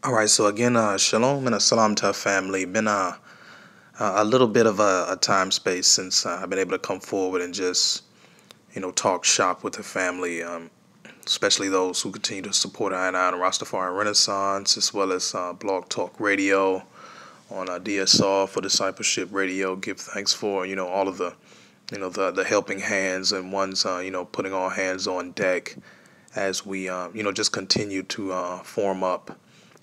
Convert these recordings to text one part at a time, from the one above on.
All right, so again, shalom and a salam to our family. Been a little bit of a time space since I've been able to come forward and just, talk shop with the family, especially those who continue to support Ayin and Rastafari Renaissance, as well as Blog Talk Radio on DSR for Discipleship Radio. Give thanks for, all of the helping hands and ones, putting all hands on deck as we, just continue to form up,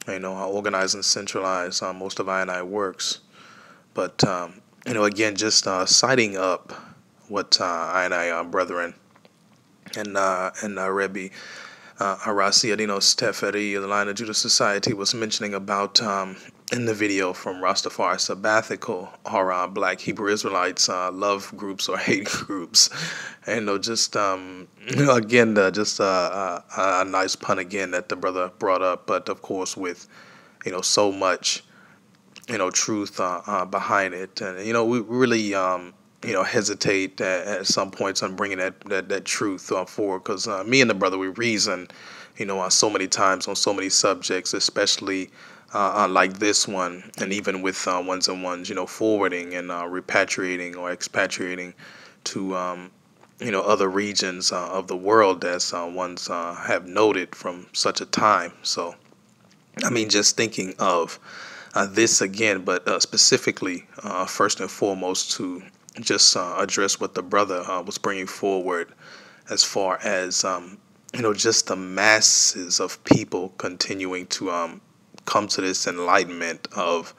organize and centralize most of I&I works. But, again, just citing up what I&I brethren and Rebbe Arasi Adino Steferi, the Line of Judah Society, was mentioning about in the video from Rastafari sabbatical, or Black Hebrew Israelites love groups or hate groups, and just again, just a nice pun again that the brother brought up, but of course with so much truth behind it, and we really hesitate at some points on bringing that truth forward, because me and the brother, we reason so many times on so many subjects, especially like this one, and even with ones and ones, forwarding and repatriating or expatriating to other regions of the world, as ones have noted from such a time. So I mean, just thinking of this again, but specifically, first and foremost, to just address what the brother was bringing forward as far as, just the masses of people continuing to come to this enlightenment of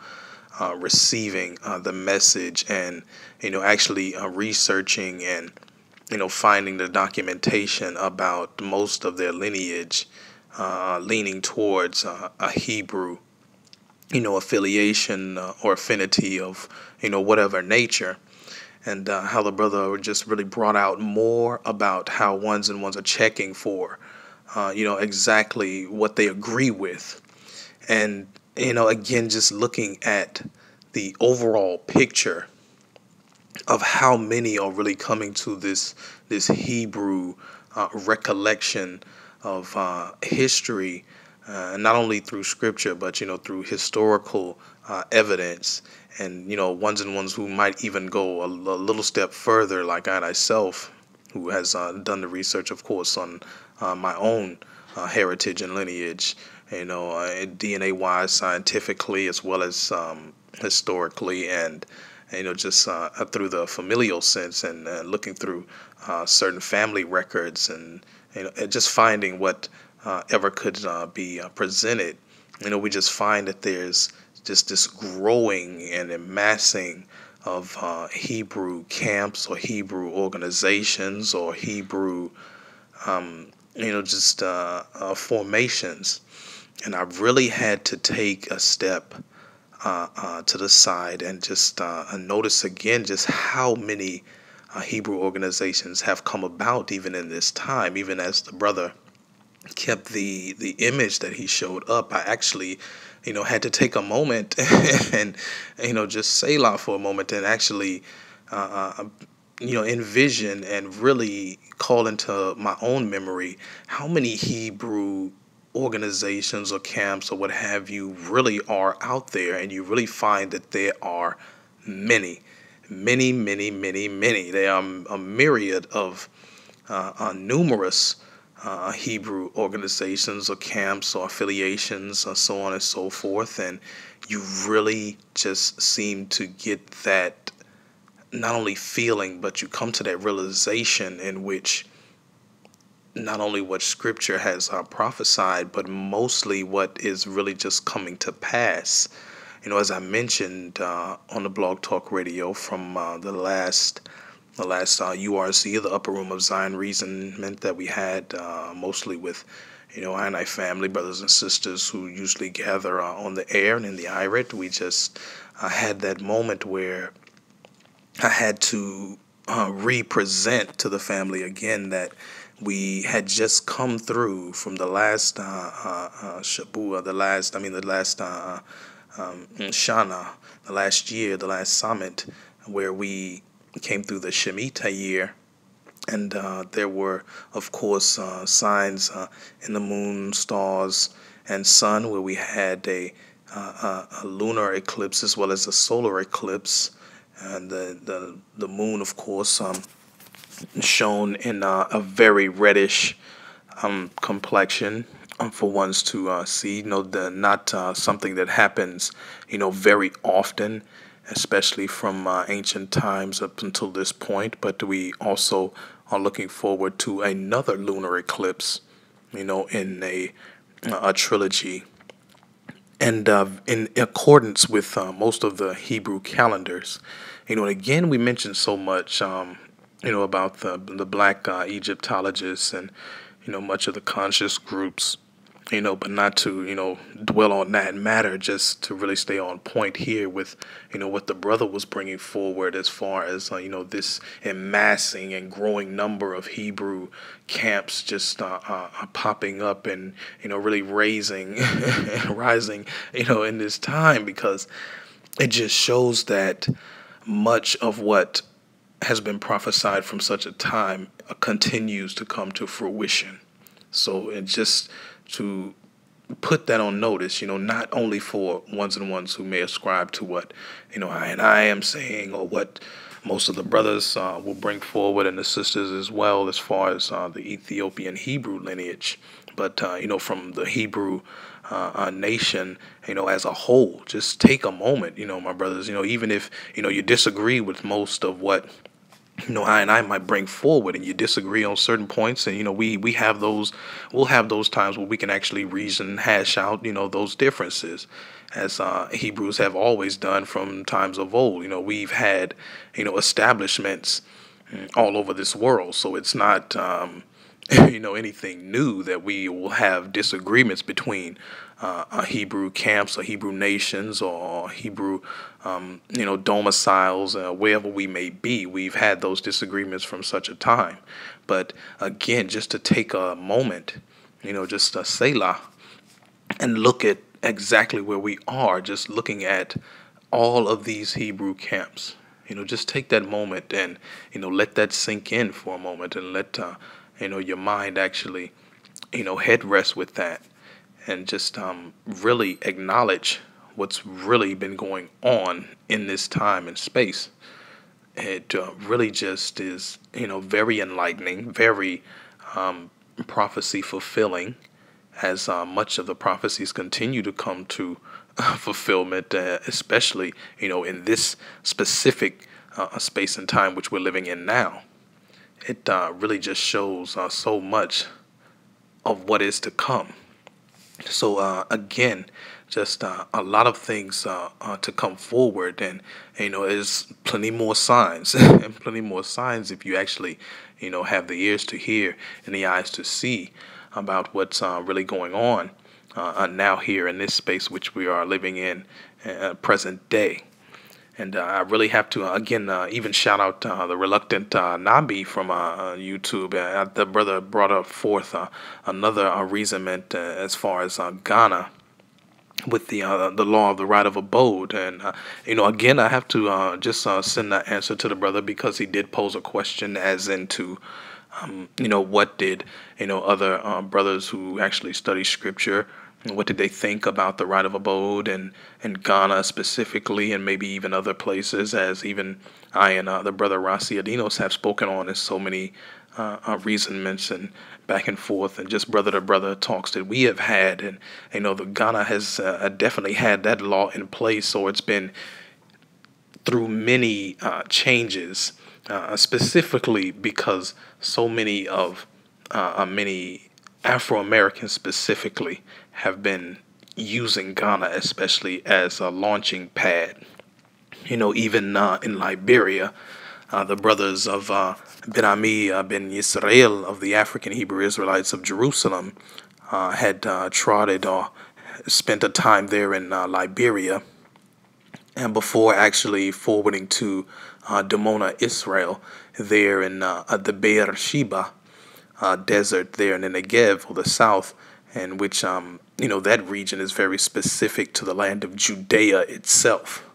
receiving the message and, actually researching and, finding the documentation about most of their lineage leaning towards a Hebrew affiliation or affinity of, whatever nature. And how the brother just really brought out more about how ones and ones are checking for, exactly what they agree with. And, again, just looking at the overall picture of how many are really coming to this Hebrew recollection of history, not only through scripture, but through historical evidence, and ones and ones who might even go a little step further, like I myself, who has done the research, of course, on my own heritage and lineage, DNA wise, scientifically, as well as historically, and just through the familial sense, and looking through certain family records, and just finding what ever could be presented. We just find that there's just this growing and amassing of Hebrew camps or Hebrew organizations or Hebrew, just formations. And I really had to take a step to the side and just notice again just how many Hebrew organizations have come about even in this time, even as the brother kept the image that he showed up. I actually, had to take a moment and, just Selah for a moment and actually, envision and really call into my own memory how many Hebrew organizations or camps or what have you really are out there. And you really find that there are many, many, many, many, many. There are a myriad of numerous Hebrew organizations or camps or affiliations or so on and so forth. And you really just seem to get that not only feeling, but you come to that realization in which not only what scripture has prophesied, but mostly what is really just coming to pass. As I mentioned on the Blog Talk Radio from the last URC, the Upper Room of Zion Reasonment that we had, mostly with, I family, brothers and sisters who usually gather on the air and in the IRET. We just had that moment where I had to represent to the family again that we had just come through from the last Shabua, the last Shana, the last year, the last summit, where we came through the Shemitah year. And there were, of course, signs in the moon, stars, and sun, where we had a lunar eclipse as well as a solar eclipse, and the moon, of course, shown in a very reddish complexion for ones to see. Not something that happens, very often, especially from ancient times up until this point. But we also are looking forward to another lunar eclipse, in a trilogy. And in accordance with most of the Hebrew calendars, and again, we mentioned so much, about the black Egyptologists and, much of the conscious groups, but not to, dwell on that matter, just to really stay on point here with, what the brother was bringing forward as far as, this amassing and growing number of Hebrew camps just popping up and, really raising and rising, in this time, because it just shows that much of what has been prophesied from such a time continues to come to fruition. So it just to put that on notice, not only for ones and ones who may ascribe to what, I am saying, or what most of the brothers will bring forward, and the sisters as well, as far as the Ethiopian Hebrew lineage, but, from the Hebrew nation, as a whole. Just take a moment, my brothers, even if, you disagree with most of what I might bring forward, and you disagree on certain points, and we have those, we'll have those times where we can actually reason, hash out, those differences, as Hebrews have always done from times of old. We've had, establishments all over this world, so it's not anything new that we will have disagreements between Hebrew camps or Hebrew nations or Hebrew, domiciles, wherever we may be. We've had those disagreements from such a time. But again, just to take a moment, just a selah, and look at exactly where we are, just looking at all of these Hebrew camps. Just take that moment and, let that sink in for a moment, and let, your mind actually, head rest with that, and just really acknowledge what's really been going on in this time and space. It really just is, very enlightening, very prophecy fulfilling, as much of the prophecies continue to come to fulfillment, especially, in this specific space and time which we're living in now. It really just shows so much of what is to come. So again, just a lot of things to come forward, and there's plenty more signs, and plenty more signs if you actually, have the ears to hear and the eyes to see about what's really going on now here in this space which we are living in present day. And I really have to, again, even shout out the reluctant Nabi from YouTube. The brother brought up forth another reasonment as far as Ghana with the law of the right of abode. And, again, I have to just send that answer to the brother, because he did pose a question as into, what did, other brothers who actually study scripture, what did they think about the right of abode and Ghana specifically, and maybe even other places, as even Ayin, the brother Rasi Adinos, have spoken on in so many reasonments and back and forth, and just brother to brother talks that we have had. And, the Ghana has definitely had that law in place, so it's been through many changes, specifically because so many of many Afro-Americans specifically have been using Ghana especially as a launching pad. Even in Liberia, the brothers of Ben Ami Ben Yisrael of the African Hebrew Israelites of Jerusalem had trotted or spent a time there in Liberia, and before actually forwarding to Dimona, Israel, there in the Beersheba desert there in the Negev, or the south, in which that region is very specific to the land of Judea itself.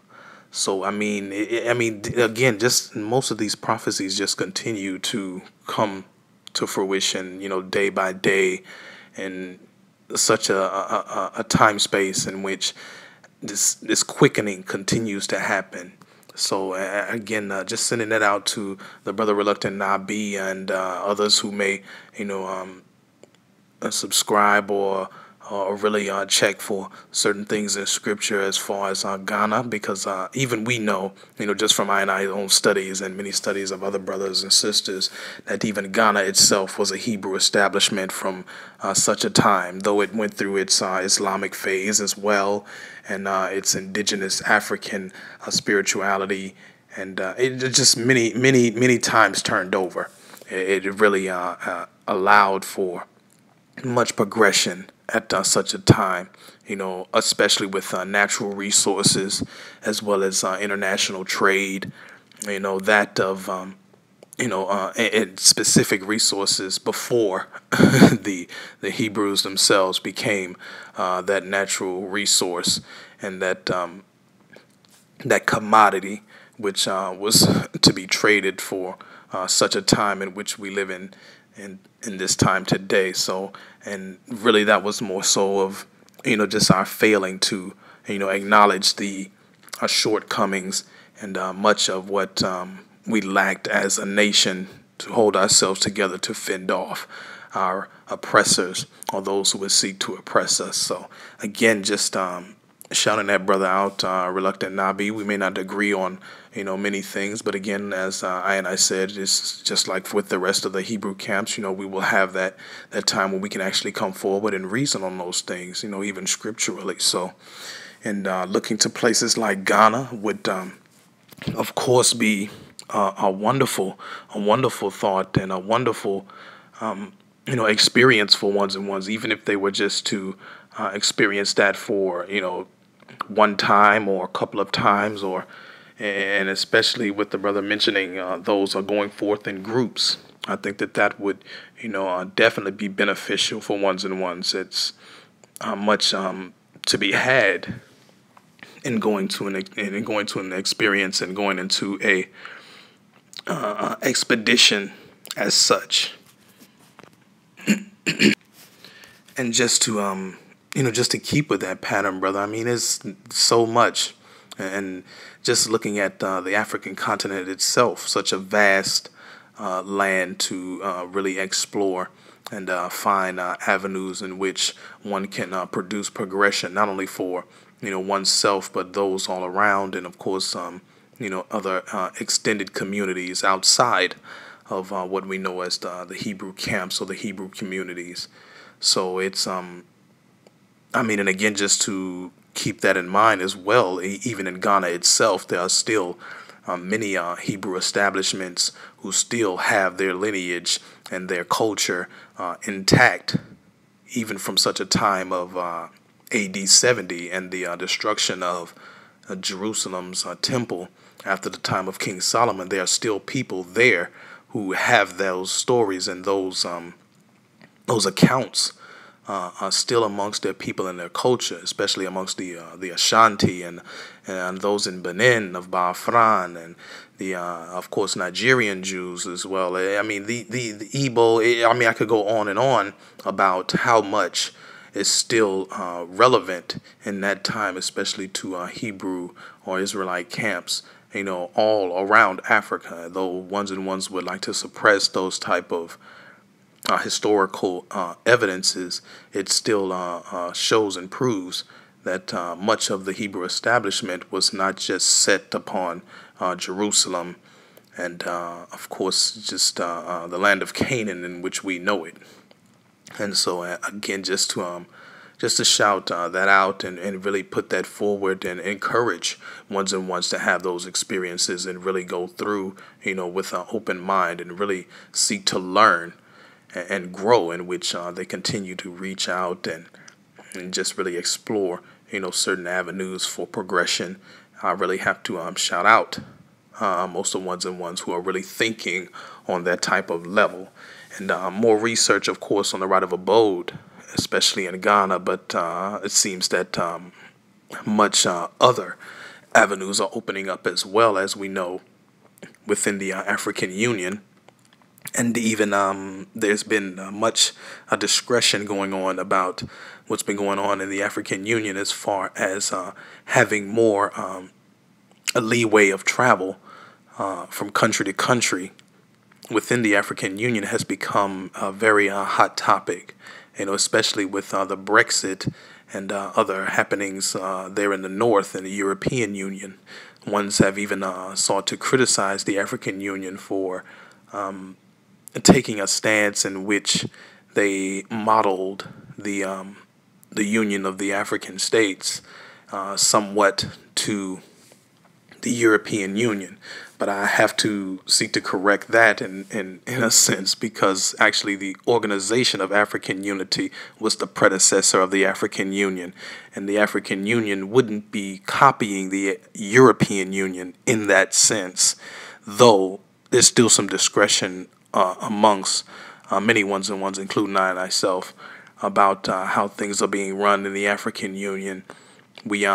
So again, just most of these prophecies just continue to come to fruition, day by day, and such a time space in which this quickening continues to happen. So again, just sending that out to the brother Reluctant Nabi and others who may, you know, subscribe or really check for certain things in scripture as far as Ghana, because even we know, just from I and I's own studies and many studies of other brothers and sisters, that even Ghana itself was a Hebrew establishment from such a time, though it went through its Islamic phase as well, and its indigenous African spirituality, and it just many times turned over. It really allowed for much progression at such a time, especially with natural resources as well as international trade, that of, and specific resources before the Hebrews themselves became that natural resource and that commodity which was to be traded for such a time in which we live in this time today. So, and really that was more so of, just our failing to, acknowledge the shortcomings and much of what we lacked as a nation to hold ourselves together to fend off our oppressors or those who would seek to oppress us. So again, just shouting that brother out, Reluctant Nabi. We may not agree on, many things, but again, as I said, it's just like with the rest of the Hebrew camps, we will have that time when we can actually come forward and reason on those things, even scripturally. So, and looking to places like Ghana would, of course, be a wonderful thought and a wonderful, experience for ones and ones, even if they were just to experience that for, one time or a couple of times, and especially with the brother mentioning those are going forth in groups. I think that would, definitely be beneficial for ones and ones. It's much to be had in going to an experience and going into a expedition as such, and just to just to keep with that pattern, brother. I mean, it's so much, and just looking at the African continent itself, such a vast land to really explore and find avenues in which one can produce progression, not only for oneself, but those all around, and of course, other extended communities outside of what we know as the Hebrew camps or the Hebrew communities. So it's and again, just to keep that in mind as well, even in Ghana itself, there are still many Hebrew establishments who still have their lineage and their culture intact, even from such a time of AD 70 and the destruction of Jerusalem's temple after the time of King Solomon. There are still people there who have those stories and those accounts still amongst their people and their culture, especially amongst the Ashanti and those in Benin of Biafran, and the of course Nigerian Jews as well. I mean the Igbo. I mean, I could go on and on about how much is still relevant in that time, especially to Hebrew or Israelite camps, all around Africa. Though ones and ones would like to suppress those type of historical evidences, it still shows and proves that much of the Hebrew establishment was not just set upon Jerusalem and, of course, just the land of Canaan in which we know it. And so, again, just to shout that out and really put that forward and encourage ones and ones to have those experiences and really go through, with an open mind and really seek to learn and grow, in which they continue to reach out and just really explore, certain avenues for progression. I really have to shout out most of ones and ones who are really thinking on that type of level. And more research, of course, on the right of abode, especially in Ghana, but it seems that much other avenues are opening up as well, as we know within the African Union. And even there's been much discretion going on about what's been going on in the African Union as far as having more a leeway of travel from country to country within the African Union has become a very hot topic, especially with the Brexit and other happenings there in the north in the European Union. Ones have even sought to criticize the African Union for taking a stance in which they modeled the Union of the African States somewhat to the European Union. But I have to seek to correct that in a sense, because actually the Organization of African Unity was the predecessor of the African Union, and the African Union wouldn't be copying the European Union in that sense, though there's still some discretion amongst many ones, including I myself, about how things are being run in the African Union. We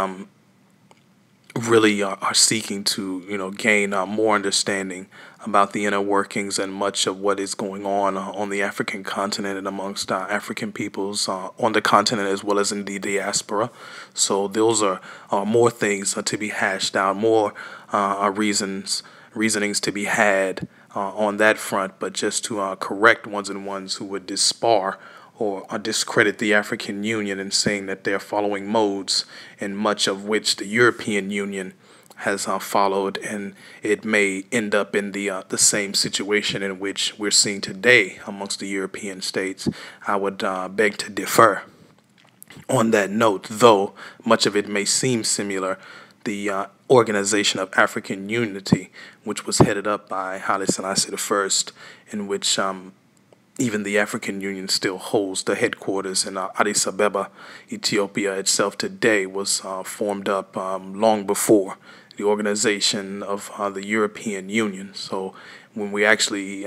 really are seeking to gain more understanding about the inner workings and much of what is going on the African continent and amongst African peoples on the continent as well as in the diaspora. So those are more things to be hashed out, more reasonings to be had on that front, but just to correct ones who would dispar or discredit the African Union and saying that they're following modes in much of which the European Union has followed, and it may end up in the same situation in which we're seeing today amongst the European states. I would beg to differ on that note, though much of it may seem similar. The Organization of African Unity, which was headed up by Haile Selassie I, in which even the African Union still holds the headquarters in Addis Ababa, Ethiopia itself today, was formed up long before the organization of the European Union. So when we actually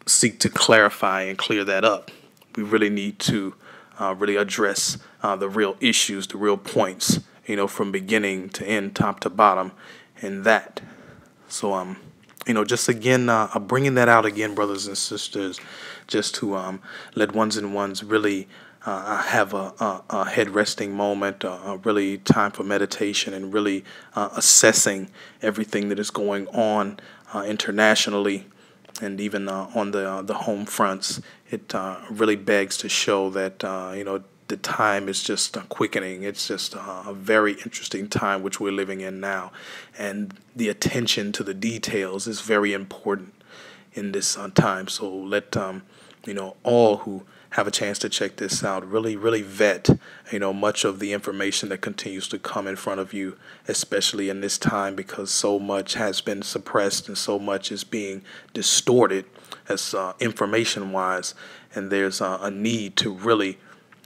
seek to clarify and clear that up, we really need to really address the real issues, the real points, from beginning to end, top to bottom, in that. So just again, bringing that out again, brothers and sisters, just to let ones really have a head resting moment, really time for meditation and really assessing everything that is going on internationally and even on the home fronts. It really begs to show that the time is just quickening. It's just a very interesting time which we're living in now, and the attention to the details is very important in this time. So let all who have a chance to check this out really vet much of the information that continues to come in front of you, especially in this time, because so much has been suppressed and so much is being distorted as information wise, and there's a need to really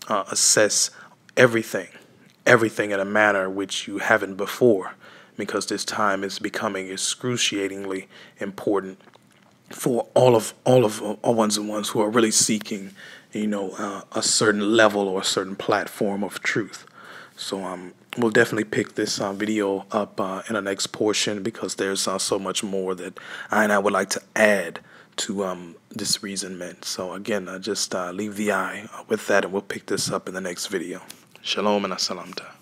assess everything in a manner which you haven't before, because this time is becoming excruciatingly important for all of ones who are really seeking, a certain level or a certain platform of truth. So we'll definitely pick this video up in the next portion, because there's so much more that I would like to add to this reasonment. So again, just leave the eye with that, and we'll pick this up in the next video. Shalom and asalamta.